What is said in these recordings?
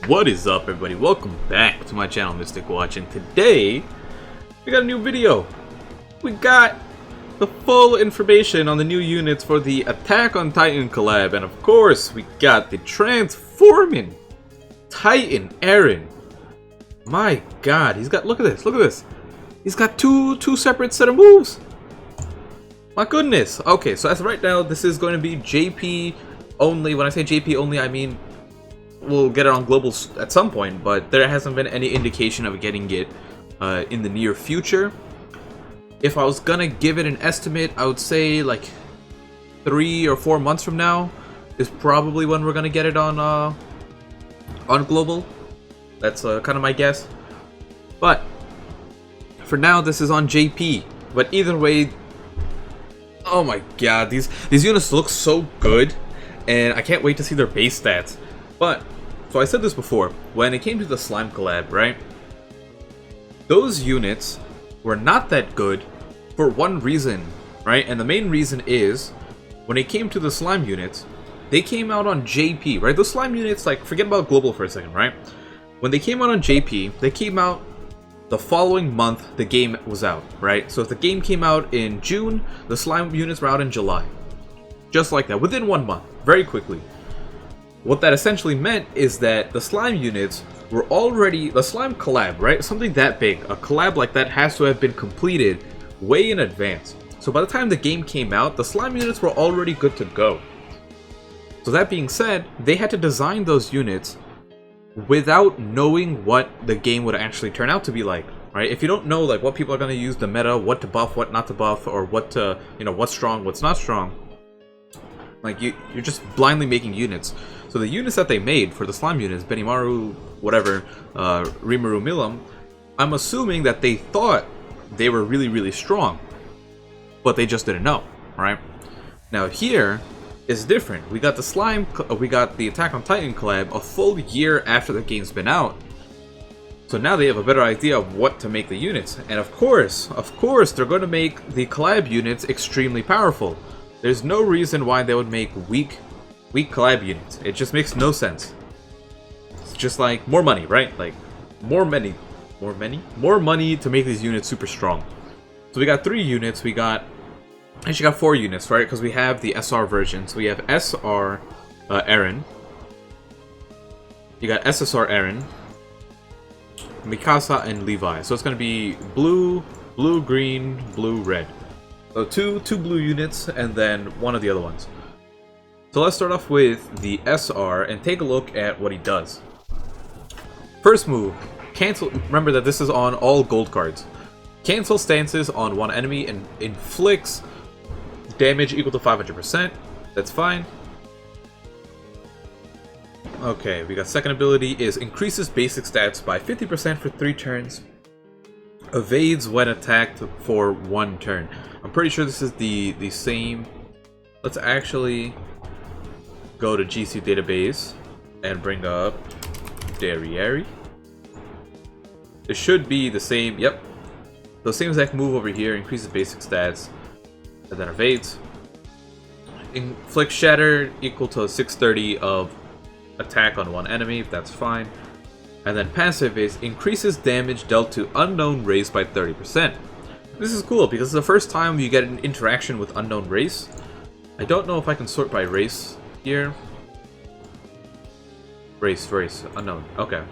What is up, everybody? Welcome back to my channel, Mystic Watch, and today we got a new video. We got the full information on the new units for the Attack on Titan collab, and of course we got the transforming Titan Eren. My god, he's got, look at this, he's got two separate set of moves. My goodness. Okay, so as of right now, this is going to be JP only. When I say JP only, I mean we'll get it on global at some point, but there hasn't been any indication of getting it in the near future. If I was gonna give it an estimate, I would say like 3 or 4 months from now is probably when we're gonna get it on global. That's kind of my guess. But for now, this is on JP. But either way, oh my god, these units look so good, and I can't wait to see their base stats. But, so I said this before, when it came to the Slime collab, right? Those units were not that good for one reason, right? And the main reason is, when it came to the Slime units, they came out on JP, right? Those Slime units, like, forget about global for a second, right? When they came out on JP, they came out the following month the game was out, right? So if the game came out in June, the Slime units were out in July. Just like that, within 1 month, very quickly. What that essentially meant is that the Slime units were already, the Slime collab, right? Something that big, a collab like that has to have been completed way in advance. So by the time the game came out, the Slime units were already good to go. So that being said, they had to design those units without knowing what the game would actually turn out to be like, right? If you don't know like what people are going to use, the meta, what to buff, what not to buff, or what to, you know, what's strong, what's not strong, like you're just blindly making units. So the units that they made for the Slime units, Benimaru, whatever, Rimuru Milam, I'm assuming that they thought they were really strong, but they just didn't know, right? Now here is different. We got the Slime, we got the Attack on Titan collab a full year after the game's been out. So now they have a better idea of what to make the units. And of course, they're going to make the collab units extremely powerful. There's no reason why they would make weak collab units. It just makes no sense. It's just like more money, right? Like more money to make these units super strong. So we got 3 units. We got actually got 4 units, right? Because we have the SR version. So we have SR Eren. You got SSR Eren, Mikasa, and Levi. So it's going to be blue, green, blue, red. So two blue units and then one of the other ones. So let's start off with the SR and take a look at what he does. First move, cancel. Remember that this is on all gold cards. Cancel stances on one enemy and inflicts damage equal to 500%. That's fine. Okay, we got second ability is increases basic stats by 50% for 3 turns. Evades when attacked for 1 turn. I'm pretty sure this is the same. Let's actually go to GC database and bring up Derriere. It should be the same. Yep, the same exact move over here. Increases basic stats and then evades. Inflict shatter equal to 630 of attack on one enemy. That's fine. And then passive is increases damage dealt to unknown race by 30%. This is cool because it's the first time you get an interaction with unknown race. I don't know if I can sort by race here. Race, unknown. Okay,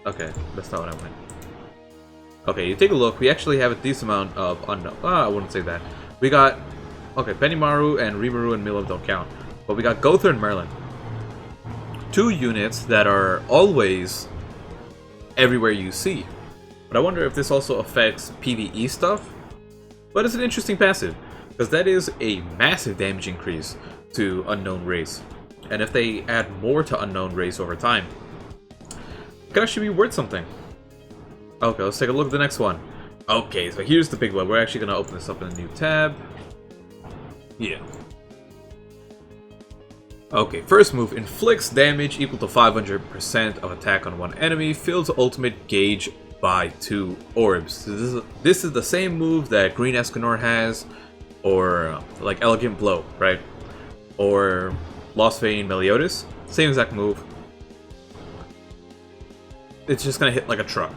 that's not what I meant. Okay, you take a look. We actually have a decent amount of unknown. I wouldn't say that. We got, okay, Benimaru and Rimuru and Milam don't count, but we got Gother and Merlin. 2 units that are always everywhere you see. But I wonder if this also affects PvE stuff. But it's an interesting passive, because that is a massive damage increase to unknown race. And if they add more to unknown race over time, it could actually be worth something. Okay, let's take a look at the next one. Okay, so here's the big one. We're actually going to open this up in a new tab. Yeah. Okay, first move, inflicts damage equal to 500% of attack on one enemy, fills ultimate gauge by 2 orbs. So this is the same move that Green Escanor has, or like Elegant Blow, right? Or Lost Vein Meliodas, same exact move. it's just gonna hit like a truck.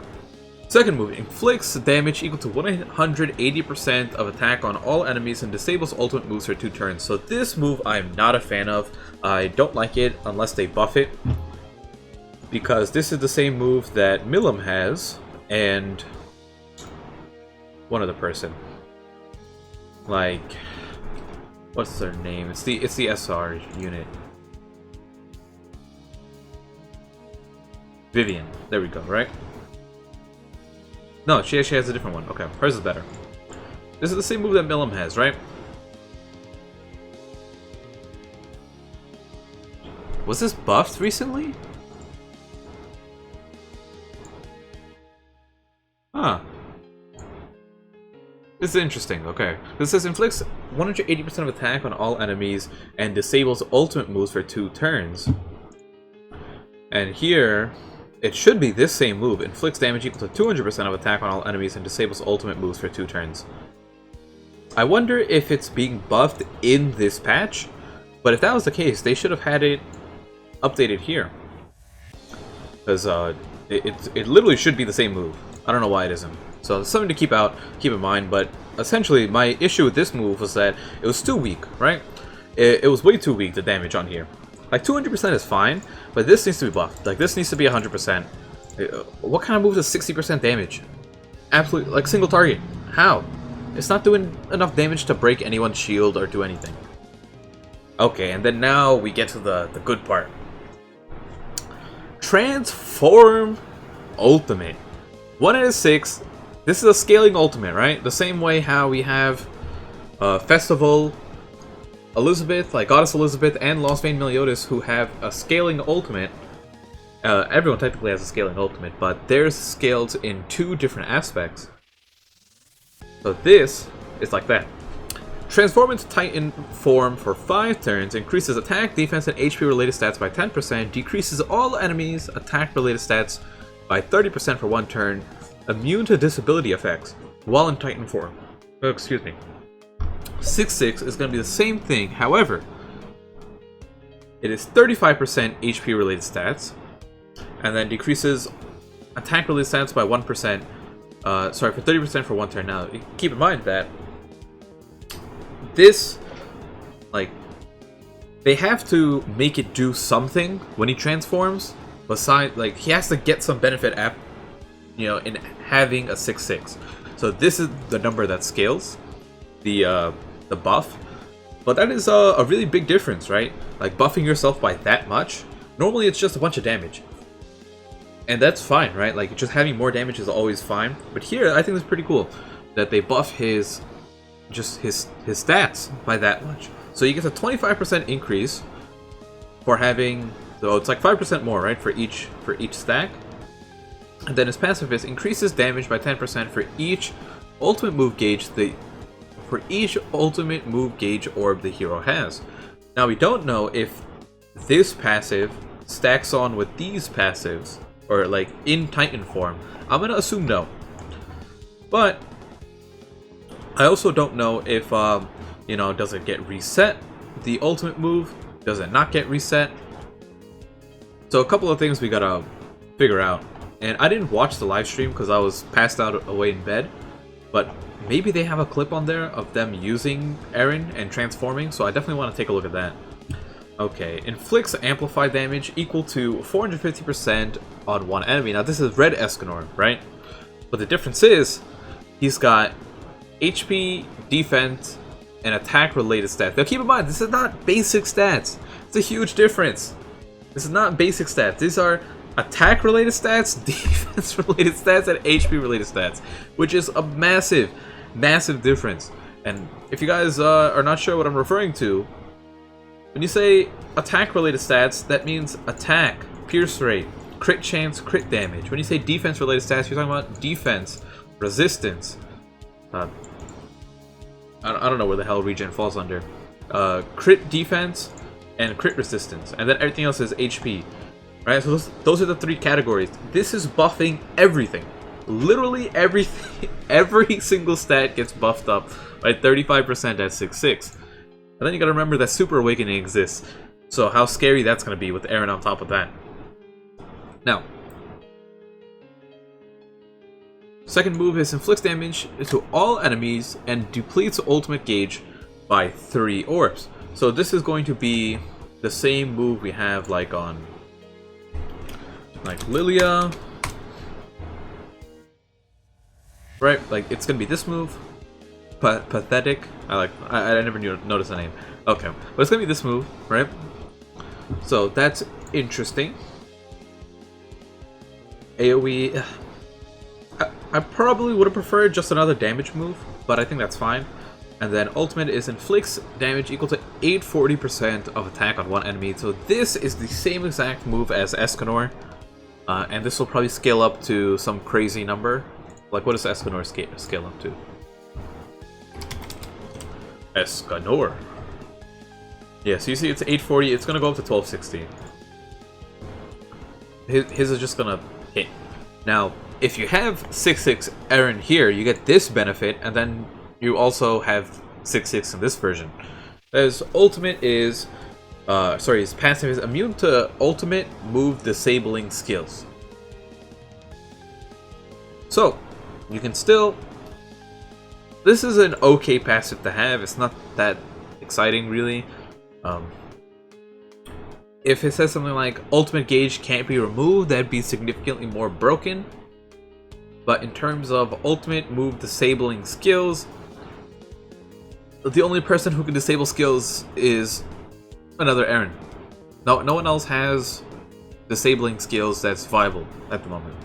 Second move, inflicts damage equal to 180% of attack on all enemies and disables ultimate moves for 2 turns. So this move I'm not a fan of. I don't like it unless they buff it, because this is the same move that Milim has and one other person. Like, what's their name? It's the SR unit. Vivian. There we go, right? No, she actually has a different one. Okay, hers is better. This is the same move that Milim has, right? Was this buffed recently? Huh. This is interesting, okay. This says inflicts 180% of attack on all enemies and disables ultimate moves for 2 turns. And here, it should be this same move. Inflicts damage equal to 200% of attack on all enemies and disables ultimate moves for 2 turns. I wonder if it's being buffed in this patch, but if that was the case, they should have had it updated here. Because it literally should be the same move. I don't know why it isn't. So it's something to keep in mind, but essentially my issue with this move was that it was too weak, right? It was way too weak, the damage on here. Like 200% is fine, but this needs to be buffed. Like this needs to be 100%. What kind of move does 60% damage? Absolutely, like single target. How? It's not doing enough damage to break anyone's shield or do anything. Okay, and then now we get to the good part. Transform Ultimate. 1 out of 6. This is a scaling ultimate, right? The same way how we have Festival Elizabeth, like Goddess Elizabeth and Lost Vein Meliodas, who have a scaling ultimate. Everyone technically has a scaling ultimate, but theirs scaled in 2 different aspects. So this is like that. Transform into Titan form for 5 turns, increases attack, defense, and HP related stats by 10%, decreases all enemies' attack related stats by 30% for 1 turn, immune to disability effects while in Titan form. Oh, excuse me. 6/6 is going to be the same thing, however, it is 35% HP related stats, and then decreases attack related stats by 1%, for 30% for 1 turn. Now, keep in mind that this, like, they have to make it do something when he transforms, besides, like, he has to get some benefit in having a 6/6. So this is the number that scales the buff, but that is a really big difference, right? Like buffing yourself by that much. Normally it's just a bunch of damage, and that's fine, right? Like just having more damage is always fine. But here I think it's pretty cool that they buff his stats by that much. So you get a 25% increase for having, so it's like 5% more, right, for each stack. And then his passive is increases damage by 10% for each ultimate move gauge orb the hero has. Now we don't know if this passive stacks on with these passives, or like in Titan form. I'm gonna assume no. But I also don't know if does it get reset? The ultimate move, does it not get reset? So a couple of things we gotta figure out. And I didn't watch the live stream because I was passed out away in bed, but maybe they have a clip on there of them using Eren and transforming, so I definitely want to take a look at that. Okay, inflicts amplified damage equal to 450% on 1 enemy. Now this is Red Escanor, right? But the difference is, he's got HP, defense, and attack related stats. Now keep in mind, this is not basic stats. It's a huge difference. This is not basic stats. These are attack related stats, defense related stats, and HP related stats, which is a massive difference. And if you guys are not sure what I'm referring to, when you say attack related stats, that means attack, pierce rate, crit chance, crit damage. When you say defense related stats, you're talking about defense, resistance, I don't know where the hell regen falls under, crit defense and crit resistance, and then everything else is HP. Right, so those are the 3 categories. This is buffing everything. Literally everything. Every single stat gets buffed up by 35% at 6/6. And then you gotta remember that Super Awakening exists. So how scary that's gonna be with Eren on top of that. Now, Second move is inflicts damage to all enemies and depletes ultimate gauge by 3 orbs. So this is going to be the same move we have like on Lilia. Right, like it's gonna be this move. Pathetic. I never noticed the name. Okay, but it's gonna be this move, right? So that's interesting. AoE. I probably would have preferred just another damage move, but I think that's fine. And then ultimate is inflicts damage equal to 840% of attack on one enemy. So this is the same exact move as Escanor, and this will probably scale up to some crazy number. Like, what does Escanor scale up to? Escanor. Yeah, so you see it's 840, it's gonna go up to 1260. His is just gonna hit. Now, if you have 6/6 Eren here, you get this benefit, and then you also have 6/6 in this version. His ultimate is, his passive is immune to ultimate move disabling skills. So, you can still... This is an okay passive to have, it's not that exciting really. If it says something like ultimate gauge can't be removed, that'd be significantly more broken. But in terms of ultimate move disabling skills, the only person who can disable skills is another Eren. No one else has disabling skills that's viable at the moment.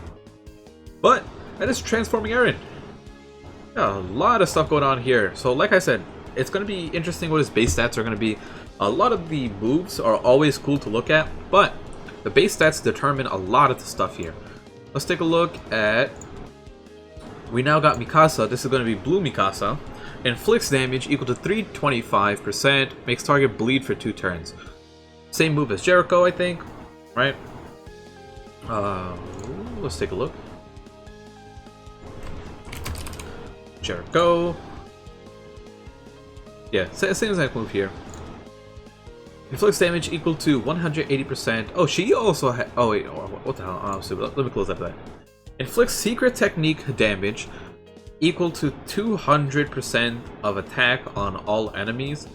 But that is transforming Eren. Yeah, a lot of stuff going on here. So like I said, it's going to be interesting what his base stats are going to be. A lot of the moves are always cool to look at, but the base stats determine a lot of the stuff here. Let's take a look at... We now got Mikasa. This is going to be Blue Mikasa. Inflicts damage equal to 325%. Makes target bleed for 2 turns. Same move as Jericho, I think. Right? Let's take a look. Jericho. Yeah, same exact move here. Inflicts damage equal to 180%. Oh, she also had... Oh, wait. What the hell? Oh, stupid. Let me close up that. Inflicts secret technique damage equal to 200% of attack on all enemies.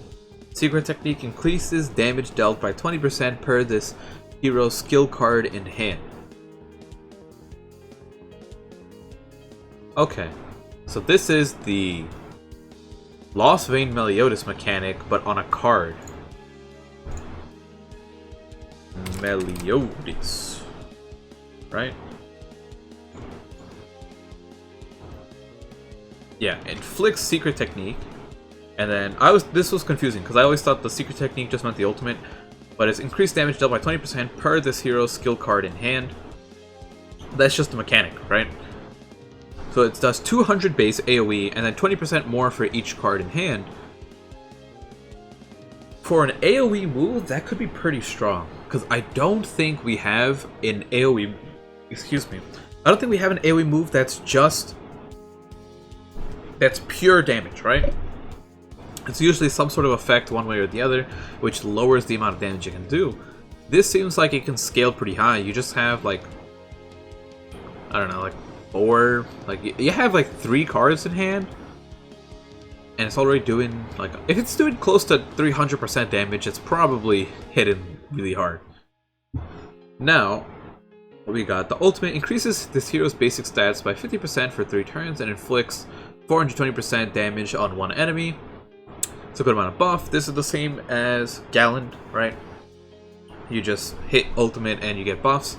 Secret technique increases damage dealt by 20% per this hero's skill card in hand. Okay. So this is the Lost Vein Meliodas mechanic, but on a card. Meliodas. Right? Yeah, inflicts secret technique. And then this was confusing because I always thought the secret technique just meant the ultimate, but it's increased damage dealt by 20% per this hero's skill card in hand. That's just the mechanic, right? So it does 200 base AoE and then 20% more for each card in hand. For an AoE move, that could be pretty strong, because I don't think we have an AoE... Excuse me. I don't think we have an AoE move that's just... That's pure damage, right? It's usually some sort of effect one way or the other, which lowers the amount of damage it can do. This seems like it can scale pretty high. You just have like... I don't know, like 4... Like, you have like 3 cards in hand, and it's already doing, like... If it's doing close to 300% damage, it's probably hitting really hard. Now, what we got? The ultimate increases this hero's basic stats by 50% for 3 turns and inflicts 420% damage on one enemy. It's a good amount of buff. This is the same as Galland, right? You just hit ultimate and you get buffs.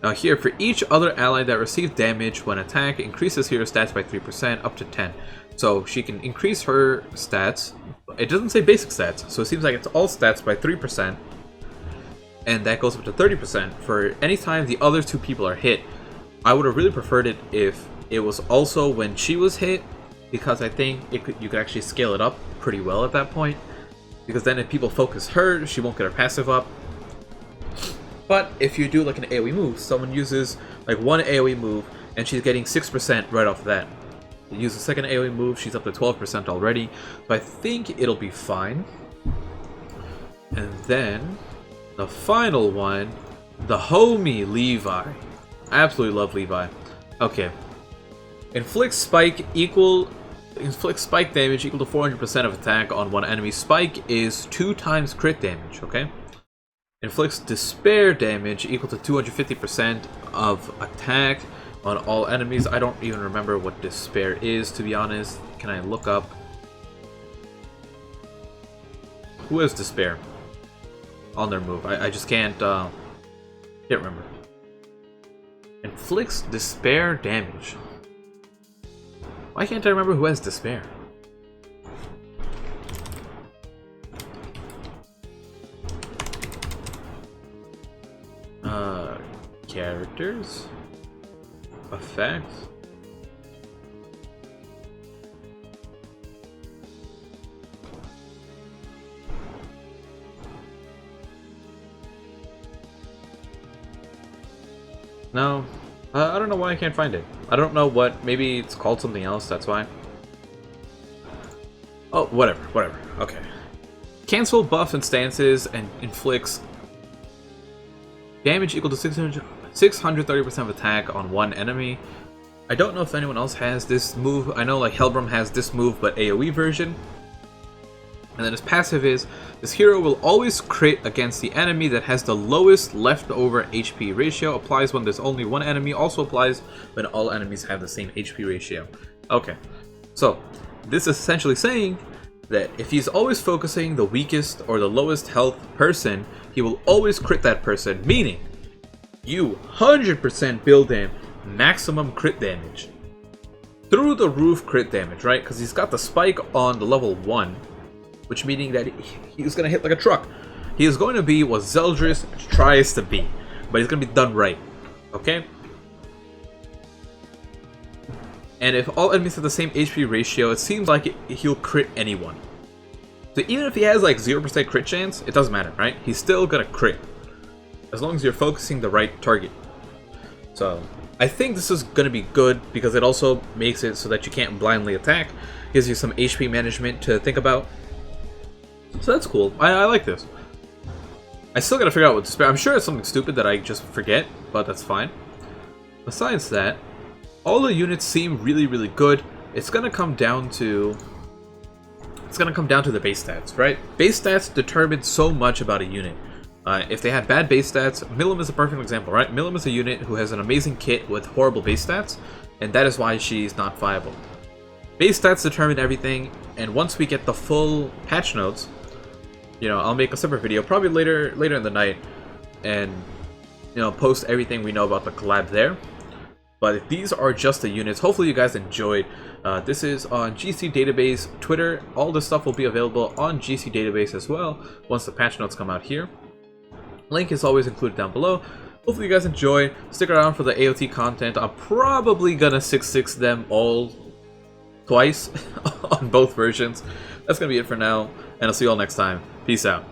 Now here, for each other ally that receives damage when attack, increases hero stats by 3% up to 10. So she can increase her stats. It doesn't say basic stats, so it seems like it's all stats by 3%. And that goes up to 30% for any time the other 2 people are hit. I would have really preferred it if it was also when she was hit, because I think you could actually scale it up pretty well at that point. Because then if people focus her, she won't get her passive up. But if you do like an AoE move, someone uses like one AoE move and she's getting 6% right off that. You use the second AoE move, she's up to 12% already. So I think it'll be fine. And then the final one, the homie Levi. I absolutely love Levi. Okay. Inflict spike damage equal to 400% of attack on one enemy. Spike is 2 times crit damage, okay? Inflicts despair damage equal to 250% of attack on all enemies. I don't even remember what despair is, to be honest. Can I look up? Who has despair on their move? I just can't remember. Inflicts despair damage. Why can't I remember who has despair? Characters? Effects? No. I don't know why I can't find it. I don't know what. Maybe it's called something else, that's why. Oh, whatever. Okay. Cancel buff and stances and inflicts damage equal to 630% of attack on one enemy. I don't know if anyone else has this move. I know like Helbram has this move, but AoE version. And then his passive is, this hero will always crit against the enemy that has the lowest leftover HP ratio. Applies when there's only one enemy. Also applies when all enemies have the same HP ratio. Okay, so this is essentially saying that if he's always focusing the weakest or the lowest health person, he will always crit that person. Meaning, you 100% build him maximum crit damage. Through the roof crit damage, right? Because he's got the spike on the level 1. Which meaning that he's going to hit like a truck. He is going to be what Zeldris tries to be. But he's going to be done right. Okay? And if all enemies have the same HP ratio, it seems like he'll crit anyone. So even if he has like 0% crit chance, it doesn't matter, right? He's still going to crit. As long as you're focusing the right target. So, I think this is going to be good because it also makes it so that you can't blindly attack. Gives you some HP management to think about. So that's cool. I like this. I still gotta figure out what to spare. I'm sure it's something stupid that I just forget, but that's fine. Besides that, all the units seem really good. It's gonna come down to the base stats, right? Base stats determine so much about a unit. If they have bad base stats, Milim is a perfect example, right? Milim is a unit who has an amazing kit with horrible base stats, and that is why she's not viable. Base stats determine everything, and once we get the full patch notes, you know, I'll make a separate video, probably later in the night, and, you know, post everything we know about the collab there. But these are just the units. Hopefully you guys enjoyed. This is on GC Database, Twitter. All this stuff will be available on GC Database as well, once the patch notes come out here. Link is always included down below. Hopefully you guys enjoy. Stick around for the AOT content. I'm probably gonna 6-6 them all twice on both versions. That's gonna be it for now, and I'll see you all next time. Peace out.